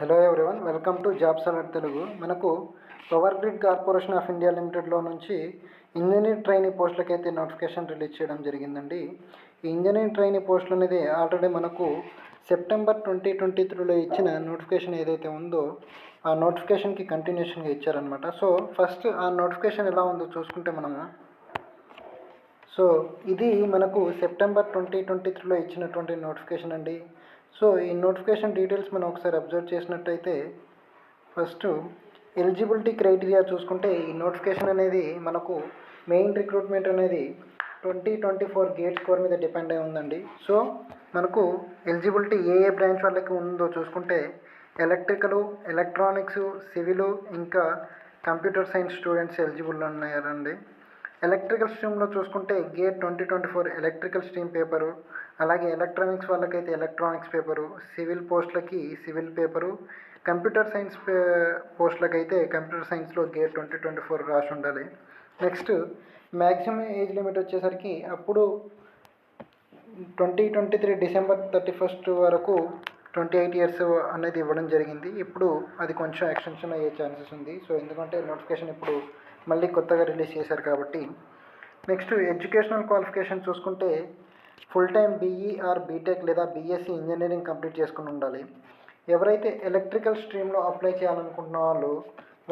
Hello everyone, welcome to jobs alert Telugu. మనకు power grid corporation of India లిమిటెడ్లో నుంచి engineer trainee పోస్టులకి అయితే నోటిఫికేషన్ రిలీజ్ చేయడం జరిగిందండి. ఈ ఇంజనీర్ ట్రైనీ పోస్టులు అనేది ఆల్రెడీ మనకు సెప్టెంబర్ 2023లో ఇచ్చిన నోటిఫికేషన్ ఏదైతే ఉందో ఆ నోటిఫికేషన్కి కంటిన్యూషన్గా ఇచ్చారనమాట. సో ఫస్ట్ ఆ నోటిఫికేషన్ ఎలా ఉందో చూసుకుంటే మనము ఇది మనకు సెప్టెంబర్ 2023లో ఇచ్చినటువంటి నోటిఫికేషన్ అండి. సో ఈ నోటిఫికేషన్ డీటెయిల్స్ మనం ఒకసారి అబ్జర్వ్ చేసినట్టయితే ఫస్ట్ ఎలిజిబిలిటీ క్రైటీరియా చూసుకుంటే ఈ నోటిఫికేషన్ అనేది మనకు మెయిన్ రిక్రూట్మెంట్ అనేది 2024 గేట్ స్కోర్ మీద డిపెండ్ అయి ఉందండి. సో మనకు ఎలిజిబిలిటీ ఏ బ్రాంచ్ వాళ్ళకి ఉందో చూసుకుంటే ఎలక్ట్రికలు, ఎలక్ట్రానిక్స్, సివిలు ఇంకా కంప్యూటర్ సైన్స్ స్టూడెంట్స్ ఎలిజిబుల్ ఉన్నారండి. ఎలక్ట్రికల్ స్ట్రీమ్లో చూసుకుంటే గేట్ 2024 ఎలక్ట్రికల్ స్ట్రీమ్ పేపరు, అలాగే ఎలక్ట్రానిక్స్ వాళ్ళకైతే ఎలక్ట్రానిక్స్ పేపరు, సివిల్ పోస్టులకి సివిల్ పేపరు, కంప్యూటర్ సైన్స్ పోస్టులకైతే కంప్యూటర్ సైన్స్లో గేట్ 2024 రాసి ఉండాలి. నెక్స్ట్ మ్యాక్సిమం ఏజ్ లిమిట్ వచ్చేసరికి అప్పుడు 2023 డిసెంబర్ 31 వరకు 28 ఇయర్స్ అనేది ఇవ్వడం జరిగింది. ఇప్పుడు అది కొంచెం ఎక్స్టెన్షన్ అయ్యే ఛాన్సెస్ ఉంది. సో ఎందుకంటే నోటిఫికేషన్ ఇప్పుడు మళ్ళీ కొత్తగా రిలీజ్ చేశారు కాబట్టి. నెక్స్ట్ ఎడ్యుకేషనల్ క్వాలిఫికేషన్ చూసుకుంటే full time BE or BTech లేదా బీఎస్సీ ఇంజనీరింగ్ కంప్లీట్ చేసుకుని ఉండాలి. ఎవరైతే ఎలక్ట్రికల్ స్ట్రీమ్లో అప్లై చేయాలనుకుంటున్న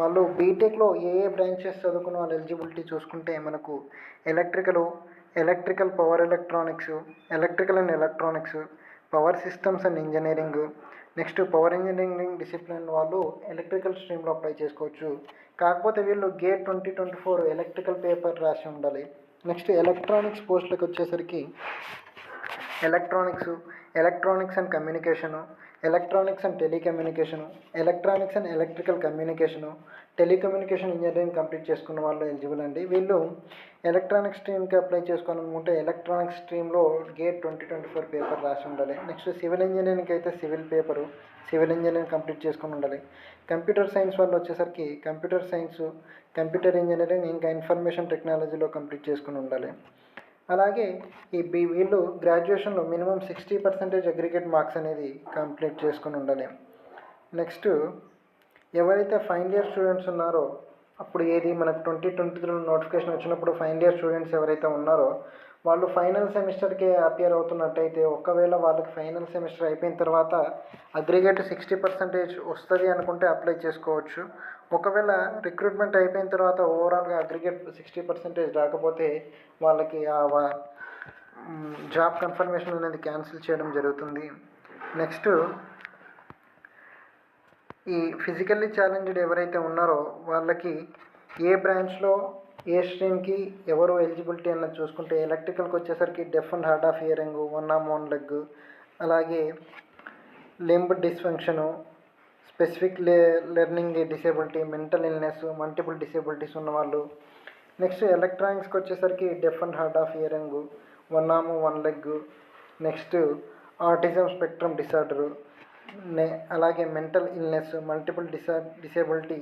వాళ్ళు బీటెక్లో ఏ బ్రాంచెస్ చదువుకున్న వాళ్ళు ఎలిజిబిలిటీ చూసుకుంటే మనకు electrical power electronics, electrical and electronics, power systems and engineering, next power engineering discipline వాళ్ళు ఎలక్ట్రికల్ స్ట్రీమ్లో అప్లై చేసుకోవచ్చు. కాకపోతే వీళ్ళు గేట్ 2024 ఎలక్ట్రికల్ పేపర్ రాసి ఉండాలి. నెక్స్ట్ ఎలక్ట్రానిక్స్ పోస్టులకు వచ్చేసరికి electronics and communication, electronics and telecommunication, electronics and electrical communication, telecommunication engineering complete చేసుకున్న వాళ్ళు ఎలిజిబుల్ అండి. వీళ్ళు ఎలక్ట్రానిక్స్ స్ట్రీమ్కి అప్లై చేసుకోవాలనుకుంటే ఎలక్ట్రానిక్స్ స్ట్రీమ్లో గేట్ 2024 పేపర్ రాసి ఉండాలి. నెక్స్ట్ సివిల్ ఇంజనీరింగ్ అయితే సివిల్ ఇంజనీరింగ్ కంప్లీట్ చేసుకుని ఉండాలి. కంప్యూటర్ సైన్స్ వాళ్ళు వచ్చేసరికి కంప్యూటర్ సైన్స్, కంప్యూటర్ ఇంజనీరింగ్ ఇంకా ఇన్ఫర్మేషన్ టెక్నాలజీలో కంప్లీట్ చేసుకుని ఉండాలి. అలాగే వీళ్ళు గ్రాడ్యుయేషన్లో మినిమం 60% అగ్రిగేట్ మార్క్స్ అనేది కంప్లీట్ చేసుకుని ఉండాలి. నెక్స్ట్ ఎవరైతే ఫైనల్ ఇయర్ స్టూడెంట్స్ ఉన్నారో అప్పుడు మనకు 2023 నోటిఫికేషన్ వచ్చినప్పుడు ఫైనల్ ఇయర్ స్టూడెంట్స్ ఎవరైతే ఉన్నారో వాళ్ళు ఫైనల్ సెమిస్టర్కే అపియర్ అవుతున్నట్టయితే ఒకవేళ వాళ్ళకి ఫైనల్ సెమిస్టర్ అయిపోయిన తర్వాత అగ్రిగేట్ 60% వస్తుంది అనుకుంటే అప్లై చేసుకోవచ్చు. ఒకవేళ రిక్రూట్మెంట్ అయిపోయిన తర్వాత ఓవరాల్గా అగ్రిగేట్ 60% రాకపోతే వాళ్ళకి జాబ్ కన్ఫర్మేషన్ అనేది క్యాన్సిల్ చేయడం జరుగుతుంది. నెక్స్ట్ ఈ ఫిజికల్లీ ఛాలెంజ్డ్ ఎవరైతే ఉన్నారో వాళ్ళకి ఏ బ్రాంచ్లో ఏ స్ట్రీమ్కి ఎవరు ఎలిజిబిలిటీ అన్నది చూసుకుంటే ఎలక్ట్రికల్కి వచ్చేసరికి deaf and hard of hearing, 1 arm 1 leg, అలాగే limb dysfunction, specific learning disability, mental illness, multiple disabilities ఉన్నవాళ్ళు. నెక్స్ట్ ఎలక్ట్రానిక్స్కి వచ్చేసరికి deaf and hard of hearing, 1 arm 1 leg, next autism spectrum disorder, అలాగే మెంటల్ ఇల్నెస్, మల్టిపుల్ డిసేబిలిటీ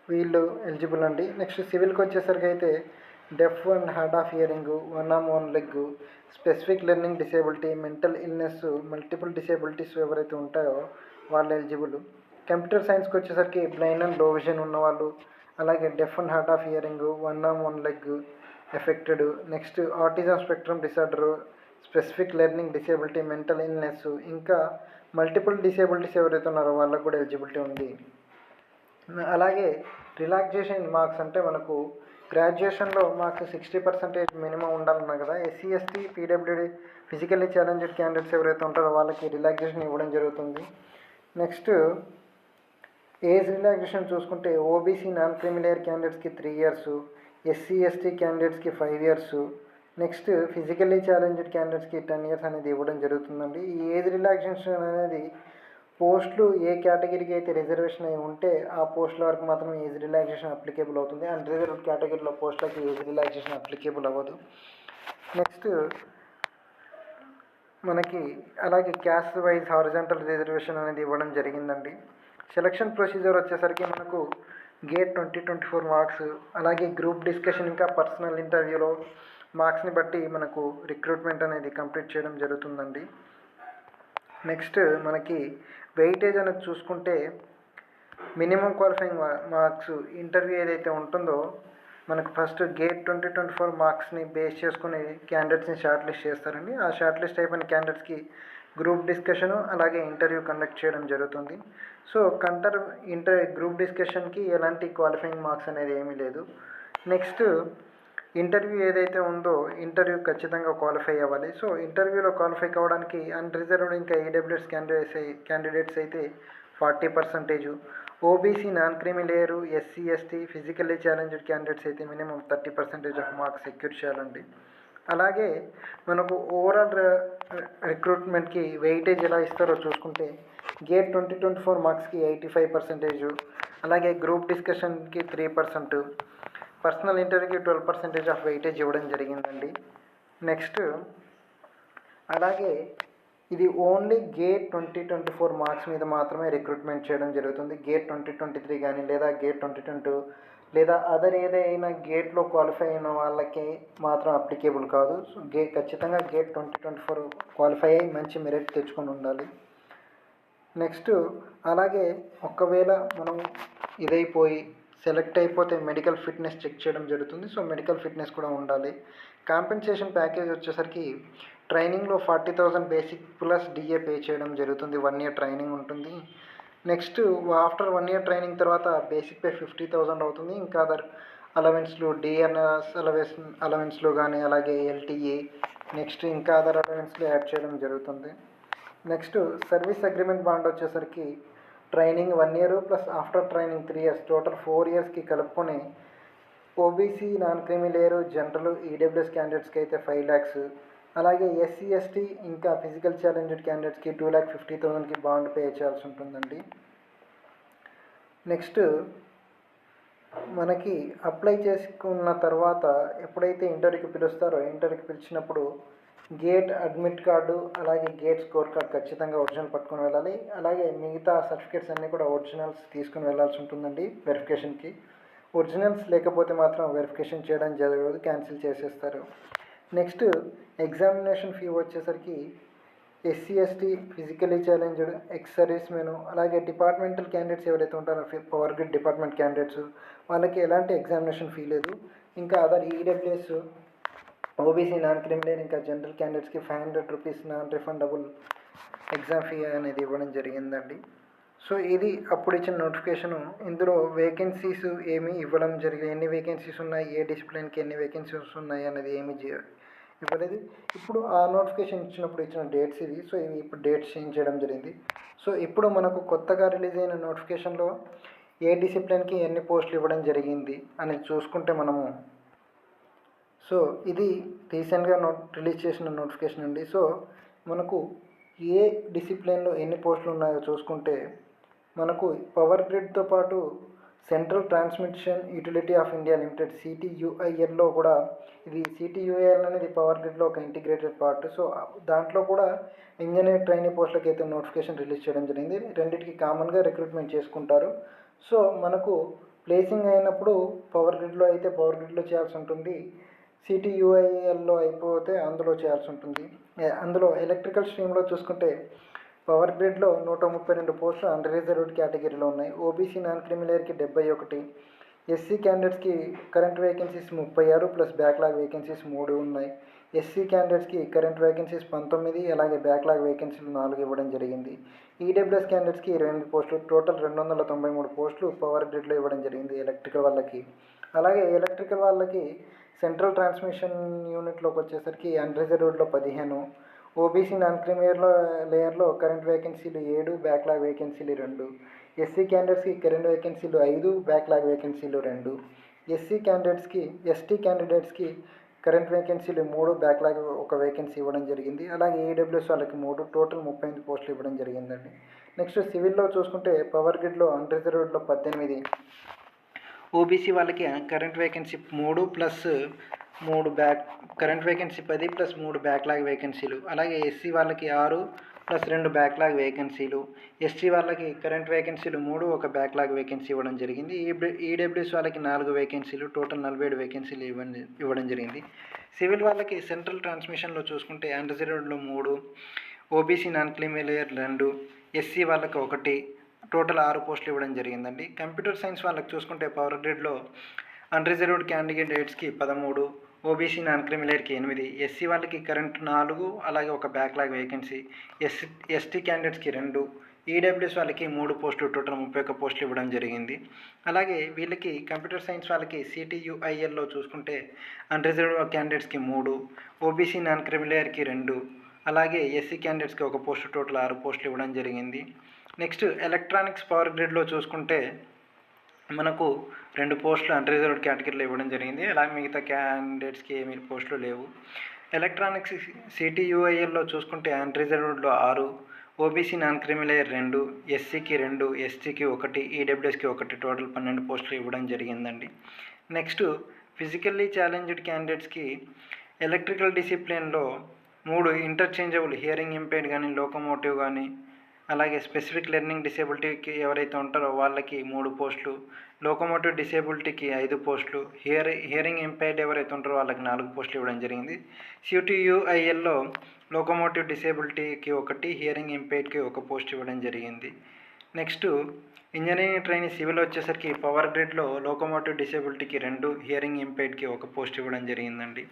వీళ్ళు eligible అండి. Next సివిల్కి వచ్చేసరికి అయితే deaf and hard of hearing, 1 arm 1 leg, specific learning disability, mental illness, multiple disabilities ఎవరైతే ఉంటాయో వాళ్ళు eligible. Computer సైన్స్కి వచ్చేసరికి బ్లైండ్ అండ్ లో విజన్ ఉన్నవాళ్ళు, అలాగే deaf and hard of hearing, 1 arm 1 leg affected, next autism spectrum disorder, specific learning disability, mental illness, ఇంకా multiple disabilities ఎవరైతే ఉన్నారో వాళ్ళకు కూడా ఎలిజిబిలిటీ ఉంది. అలాగే రిలాక్సేషన్ మార్క్స్ అంటే మనకు గ్రాడ్యుయేషన్లో మార్క్స్ 60% మినిమం ఉండాలన్నా కదా. SC ST PWD physically challenged candidates ఎవరైతే ఉంటారో వాళ్ళకి రిలాక్సేషన్ ఇవ్వడం జరుగుతుంది. నెక్స్ట్ ఏజ్ రిలాక్సేషన్ చూసుకుంటే ఓబీసీ నాన్ క్రిమిలేయర్ క్యాండిడేట్స్కి 3 ఇయర్స్, ఎస్సీ ఎస్టీ క్యాండిడేట్స్కి 5 ఇయర్స్, నెక్స్ట్ ఫిజికల్లీ ఛాలెంజ్డ్ క్యాండిడేట్స్కి 10 ఇయర్స్ అనేది ఇవ్వడం జరుగుతుందండి. ఈ ఏజ్ రిలాక్సేషన్ అనేది పోస్టులు ఏ కేటగిరీకి అయితే రిజర్వేషన్ అయి ఉంటే ఆ పోస్టుల వరకు మాత్రం ఏజ్ రిలాక్సేషన్ అప్లికేబుల్ అవుతుంది. అన్రిజర్వ్డ్ కేటగిరీలో పోస్టులకి ఏజ్ రిలాక్సేషన్ అప్లికేబుల్ అవ్వదు. నెక్స్ట్ మనకి అలాగే క్యాస్ట్ వైజ్ హారిజాంటల్ రిజర్వేషన్ అనేది ఇవ్వడం జరిగిందండి. సెలక్షన్ ప్రొసీజర్ వచ్చేసరికి మనకు గేట్ 2024 మార్క్స్, అలాగే గ్రూప్ డిస్కషన్ ఇంకా పర్సనల్ ఇంటర్వ్యూలో మార్క్స్ని బట్టి మనకు రిక్రూట్మెంట్ అనేది కంప్లీట్ చేయడం జరుగుతుందండి. నెక్స్ట్ మనకి వెయిటేజ్ అనేది చూసుకుంటే మినిమం క్వాలిఫైయింగ్ మార్క్స్ ఇంటర్వ్యూ ఏదైతే ఉంటుందో మనకు ఫస్ట్ గేట్ 2024 మార్క్స్ని బేస్ చేసుకుని క్యాండిడేట్స్ని షార్ట్ లిస్ట్ చేస్తారండి. ఆ షార్ట్ లిస్ట్ అయిపోయిన క్యాండిడేట్స్కి గ్రూప్ డిస్కషను అలాగే ఇంటర్వ్యూ కండక్ట్ చేయడం జరుగుతుంది. సో గ్రూప్ డిస్కషన్కి ఎలాంటి క్వాలిఫైయింగ్ మార్క్స్ అనేది ఏమీ లేదు. నెక్స్ట్ ఇంటర్వ్యూ ఏదైతే ఉందో ఇంటర్వ్యూ ఖచ్చితంగా క్వాలిఫై అవ్వాలి. సో ఇంటర్వ్యూలో క్వాలిఫై కావడానికి అన్రిజర్వ్డ్ ఇంకా ఈడబ్ల్యూఎస్ క్యాండిడేట్స్ అయితే 40%, OBC non creamy layer, SC ST physically challenged candidates అయితే మినిమం 30% ఆఫ్ మార్క్స్ సెక్యూర్ చేయాలండి. అలాగే మనకు ఓవరాల్ రిక్రూట్మెంట్కి వెయిటేజ్ ఎలా ఇస్తారో చూసుకుంటే గేట్ 2024 మార్క్స్కి 85%, అలాగే గ్రూప్ డిస్కషన్కి 3%, పర్సనల్ ఇంటర్వ్యూకి 12% ఆఫ్ వెయిటేజ్ ఇవ్వడం జరిగిందండి. నెక్స్ట్ అలాగే ఇది ఓన్లీ గేట్ 2024 మార్క్స్ మీద మాత్రమే రిక్రూట్మెంట్ చేయడం జరుగుతుంది. గేట్ 2023 కానీ లేదా గేట్ 2022 లేదా అదర్ ఏదైనా గేట్లో క్వాలిఫై అయిన వాళ్ళకి మాత్రం అప్లికేబుల్ కాదు. సో ఖచ్చితంగా గేట్ 2024 క్వాలిఫై అయ్యి మంచి మెరిట్ తెచ్చుకొని ఉండాలి. నెక్స్ట్ అలాగే ఒకవేళ మనం ఇదైపోయి సెలెక్ట్ అయిపోతే మెడికల్ ఫిట్నెస్ చెక్ చేయడం జరుగుతుంది. సో మెడికల్ ఫిట్నెస్ కూడా ఉండాలి. కాంపెన్సేషన్ ప్యాకేజ్ వచ్చేసరికి ట్రైనింగ్లో 40,000 బేసిక్ ప్లస్ డిఏ పే చేయడం జరుగుతుంది. 1 year ట్రైనింగ్ ఉంటుంది. నెక్స్ట్ ఆఫ్టర్ 1 year ట్రైనింగ్ తర్వాత బేసిక్ పే 50,000 అవుతుంది. ఇంకా అదర్ అలవెన్స్లు డిఎన్ఎస్ అలవెన్స్లు కానీ అలాగే ఎల్టీఏ నెక్స్ట్ ఇంకా అదర్ అలవెన్స్లు యాడ్ చేయడం జరుగుతుంది. నెక్స్ట్ సర్వీస్ అగ్రిమెంట్ బాండ్ వచ్చేసరికి training 1 year plus after training 3 years total 4 yearsకి కలుపుకొని OBC non creamy layer general EWS క్యాండిడేట్స్కి అయితే 5 lakhs, అలాగే ఎస్సీ ఎస్టీ ఇంకా ఫిజికల్ ఛాలెంజ్డ్ క్యాండిడేట్స్కి 2,50,000కి బాండ్ పే చేయాల్సి ఉంటుందండి. నెక్స్ట్ మనకి అప్లై చేసుకున్న తర్వాత ఎప్పుడైతే ఇంటర్వ్యూకి పిలుస్తారో ఇంటర్వ్యూకి పిలిచినప్పుడు గేట్ అడ్మిట్ కార్డు అలాగే గేట్ స్కోర్ కార్డ్ ఖచ్చితంగా ఒరిజినల్ పట్టుకొని వెళ్ళాలి. అలాగే మిగతా సర్టిఫికేట్స్ అన్నీ కూడా ఒరిజినల్స్ తీసుకుని వెళ్ళాల్సి ఉంటుందండి వెరిఫికేషన్కి. ఒరిజినల్స్ లేకపోతే మాత్రం వెరిఫికేషన్ చేయడం జరగదు, క్యాన్సిల్ చేసేస్తారు. నెక్స్ట్ ఎగ్జామినేషన్ ఫీ వచ్చేసరికి SC ST physically challenged ex service menu అలాగే డిపార్ట్మెంటల్ క్యాండిడేట్స్ ఎవరైతే ఉంటారో పవర్ గ్రిడ్ డిపార్ట్మెంట్ క్యాండిడేట్స్ వాళ్ళకి ఎలాంటి ఎగ్జామినేషన్ ఫీ లేదు. ఇంకా other EWS OBC non criminal ఇంకా జనరల్ క్యాండిడేట్స్కి 500 rupees non refundable exam fee అనేది ఇవ్వడం జరిగిందండి. సో ఇది అప్పుడు ఇచ్చిన నోటిఫికేషను. ఇందులో వేకెన్సీస్ ఏమి ఇవ్వడం జరిగింది, ఎన్ని వేకెన్సీస్ ఉన్నాయి, ఏ డిసిప్లిన్కి ఎన్ని వేకెన్సీస్ ఉన్నాయి అనేది ఏమి ఇవ్వలేదు. ఇప్పుడు ఆ నోటిఫికేషన్ ఇచ్చినప్పుడు ఇచ్చిన డేట్స్ ఇవి. సో ఇవి ఇప్పుడు డేట్స్ చేంజ్ చేయడం జరిగింది. సో ఇప్పుడు మనకు కొత్తగా రిలీజ్ అయిన నోటిఫికేషన్లో ఏ డిసిప్లిన్కి ఎన్ని పోస్టులు ఇవ్వడం జరిగింది అనేది చూసుకుంటే మనము సో ఇది రీసెంట్గా రిలీజ్ చేసిన నోటిఫికేషన్ అండి. సో మనకు ఏ డిసిప్లిన్లో ఎన్ని పోస్టులు ఉన్నాయో చూసుకుంటే మనకు పవర్ గ్రిడ్తో పాటు central transmission utility of India limited సిటీయూఐఎల్లో కూడా ఇది సిటీయూఐఎల్ అనేది పవర్ గ్రిడ్లో ఒక ఇంటిగ్రేటెడ్ పార్ట్. సో దాంట్లో కూడా ఇంజనీర్ ట్రైనింగ్ పోస్టులకి అయితే నోటిఫికేషన్ రిలీజ్ చేయడం జరిగింది. రెండింటికి కామన్గా రిక్రూట్మెంట్ చేసుకుంటారు. సో మనకు ప్లేసింగ్ అయినప్పుడు పవర్ గ్రిడ్లో అయితే పవర్ గ్రిడ్లో చేయాల్సి ఉంటుంది, సిటీయూఐఎల్లో అయిపోతే అందులో చేయాల్సి ఉంటుంది. అందులో ఎలక్ట్రికల్ స్ట్రీమ్లో చూసుకుంటే పవర్ గ్రిడ్లో 132 పోస్టులు అన్రిజర్వ్డ్ కేటగిరీలో ఉన్నాయి. ఓబీసీ నాన్ క్రిమిలేయర్కి 71, ఎస్సీ క్యాండిడేట్స్కి current vacancies 36 plus backlog vacancies 3 ఉన్నాయి. ఎస్సీ క్యాండిడేట్స్కి కరెంట్ వేకెన్సీస్ 19 అలాగే బ్యాక్లాగ్ వేకెన్సీలు 4 ఇవ్వడం జరిగింది. ఈడబ్ల్యూఎస్ క్యాండిడేట్స్కి 28 పోస్టులు టోటల్ 293 పోస్టులు పవర్ గ్రిడ్లో ఇవ్వడం జరిగింది ఎలక్ట్రికల్ వాళ్ళకి. అలాగే ఎలక్ట్రికల్ వాళ్ళకి సెంట్రల్ ట్రాన్స్మిషన్ యూనిట్లోకి వచ్చేసరికి అన్రిజర్వ్డ్లో 15, ఓబీసీ నాన్ క్రిమియర్లో లేయర్లో కరెంట్ వేకెన్సీలు 7, బ్యాక్లాగ్ వేకెన్సీలు 2, ఎస్సీ క్యాండిడేట్స్కి కరెంట్ వేకెన్సీలు 5, బ్యాక్లాగ్ వేకెన్సీలు 2, ఎస్టీ క్యాండిడేట్స్కి కరెంట్ వేకెన్సీలు 3, బ్యాక్లాగ్ 1 వేకెన్సీ ఇవ్వడం జరిగింది. అలాగే ఈడబ్ల్యూఎస్ వాళ్ళకి 3, టోటల్ 38 పోస్టులు ఇవ్వడం జరిగిందండి. నెక్స్ట్ సివిల్లో చూసుకుంటే పవర్ గ్రిడ్లో అన్రిజర్వ్డ్లో 18, ఓబీసీ వాళ్ళకి current vacancy 3 plus 3 current vacancy 10 plus 3 backlog వేకెన్సీలు. అలాగే ఎస్సీ వాళ్ళకి 6 ప్లస్ 2 బ్యాక్లాగ్ వేకెన్సీలు. ఎస్టీ వాళ్ళకి కరెంట్ వేకెన్సీలు 3, 1 బ్యాక్లాగ్ వేకెన్సీ ఇవ్వడం జరిగింది. ఈడబ్ల్యూఎస్ వాళ్ళకి 4 వేకెన్సీలు, టోటల్ 47 వేకెన్సీలు ఇవ్వడం జరిగింది. సివిల్ వాళ్ళకి సెంట్రల్ ట్రాన్స్మిషన్లో చూసుకుంటే అన్రిజర్వ్డ్లో 3, OBC non creamy layer 2, SC వాళ్ళకి 1, టోటల్ 6 పోస్టులు ఇవ్వడం జరిగిందండి. కంప్యూటర్ సైన్స్ వాళ్ళకి చూసుకుంటే పవర్ గ్రిడ్లో అన్రిజర్వ్డ్ క్యాండిడేట్స్కి 13, ఓబీసీ నాన్ క్రీమీ లేయర్కి 8, ఎస్సీ వాళ్ళకి కరెంట్ 4, అలాగే ఒక బ్యాక్లాగ్ వేకెన్సీ, ఎస్టీ క్యాండిడేట్స్కి 2, ఈడబ్ల్యూఎస్ వాళ్ళకి 3 పోస్టులు, టోటల్ 31 పోస్టులు ఇవ్వడం జరిగింది. అలాగే వీళ్ళకి కంప్యూటర్ సైన్స్ వాళ్ళకి సిటీయూఐఎల్లో చూసుకుంటే అన్రిజర్వ్డ్ క్యాండిడేట్స్కి 3, ఓబీసీ నాన్ క్రీమీ లేయర్కి 2, అలాగే ఎస్సీ క్యాండిడేట్స్కి 1 పోస్టు, టోటల్ 6 పోస్టులు ఇవ్వడం జరిగింది. నెక్స్ట్ ఎలక్ట్రానిక్స్ పవర్ గ్రిడ్లో చూసుకుంటే మనకు 2 పోస్టులు అన్రిజర్వ్డ్ కేటగిరీలో ఇవ్వడం జరిగింది. అలాగే మిగతా క్యాండిడేట్స్కి ఏమీ పోస్టులు లేవు. ఎలక్ట్రానిక్స్ సిటీయూఐఎల్లో చూసుకుంటే అన్రిజర్వ్డ్లో 6, ఓబీసీ నాన్ క్రీమీ లేయర్ 2, ఎస్సీకి 2, ఎస్టీకి 1, ఈడబ్ల్యూఎస్కి 1, టోటల్ 12 పోస్టులు ఇవ్వడం జరిగిందండి. నెక్స్ట్ ఫిజికల్లీ ఛాలెంజ్డ్ క్యాండిడేట్స్కి ఎలక్ట్రికల్ డిసిప్లిన్లో 3 ఇంటర్చేంజబుల్ హియరింగ్ ఇంపైర్డ్ కానీ, లోకోమోటివ్ కానీ, అలాగే స్పెసిఫిక్ లెర్నింగ్ డిసేబిలిటీకి ఎవరైతే ఉంటారో వాళ్ళకి 3 పోస్టులు, లోకోమోటివ్ డిసేబిలిటీకి 5 పోస్టులు, హియరింగ్ ఇంపైర్డ్ ఎవరైతే ఉంటారో వాళ్ళకి 4 పోస్టులు ఇవ్వడం జరిగింది. సిటీయూఐఎల్లో లోకోమోటివ్ డిసేబిలిటీకి 1, హియరింగ్ ఇంపైర్డ్కి 1 పోస్ట్ ఇవ్వడం జరిగింది. నెక్స్ట్ ఇంజనీరింగ్ ట్రైనింగ్ సివిల్ వచ్చేసరికి పవర్ గ్రిడ్లో లోకోమోటివ్ డిసేబిలిటీకి 2, హియరింగ్ ఇంపైర్డ్కి 1 పోస్ట్ ఇవ్వడం జరిగిందండి.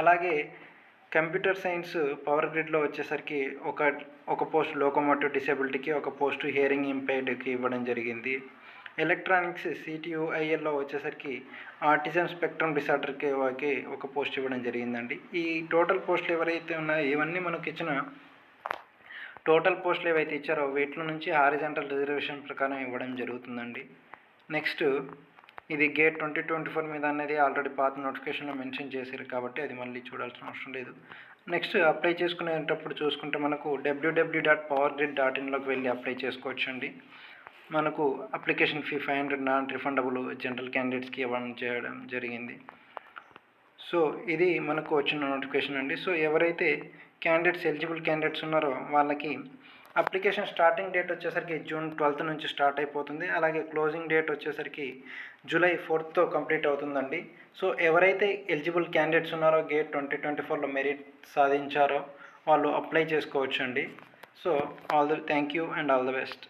అలాగే కంప్యూటర్ సైన్స్ పవర్ గ్రిడ్లో వచ్చేసరికి ఒక పోస్ట్ లోకోమోటివ్ డిసేబిలిటీకి, 1 పోస్టు హియరింగ్ ఇంపైర్డ్కి ఇవ్వడం జరిగింది. ఎలక్ట్రానిక్స్ సిటీయూఐఎల్లో వచ్చేసరికి ఆటిజం స్పెక్ట్రమ్ డిసార్డర్కి 1 పోస్ట్ ఇవ్వడం జరిగిందండి. ఈ టోటల్ పోస్టులు ఎవరైతే ఉన్నాయో ఇవన్నీ మనకి ఇచ్చిన టోటల్ పోస్టులు ఏవైతే ఇచ్చారో వీటిలో నుంచి హారిజాంటల్ రిజర్వేషన్ ప్రకారం ఇవ్వడం జరుగుతుందండి. నెక్స్ట్ ఇది గేట్ 2024 మీద అనేది ఆల్రెడీ పాత నోటిఫికేషన్లో మెన్షన్ చేశారు కాబట్టి అది మళ్ళీ చూడాల్సిన అవసరం లేదు. నెక్స్ట్ అప్లై చేసుకునేటప్పుడు చూసుకుంటే మనకు www.powergrid.in వెళ్ళి అప్లై చేసుకోవచ్చు అండి. మనకు application fee 500 non refundable general క్యాండిడేట్స్కి ఇవ్వడం చేయడం జరిగింది. సో ఇది మనకు వచ్చిన నోటిఫికేషన్ అండి. సో ఎవరైతే ఎలిజిబుల్ క్యాండిడేట్స్ ఉన్నారో వాళ్ళకి అప్లికేషన్ స్టార్టింగ్ డేట్ వచ్చేసరికి జూన్ 12 నుంచి స్టార్ట్ అయిపోతుంది. అలాగే క్లోజింగ్ డేట్ వచ్చేసరికి జూలై 4తో కంప్లీట్ అవుతుందండి. సో ఎవరైతే ఎలిజిబుల్ క్యాండిడేట్స్ ఉన్నారో గేట్ 2024లో మెరిట్ సాధించారో వాళ్ళు అప్లై చేసుకోవచ్చు అండి. So thank you and all the best.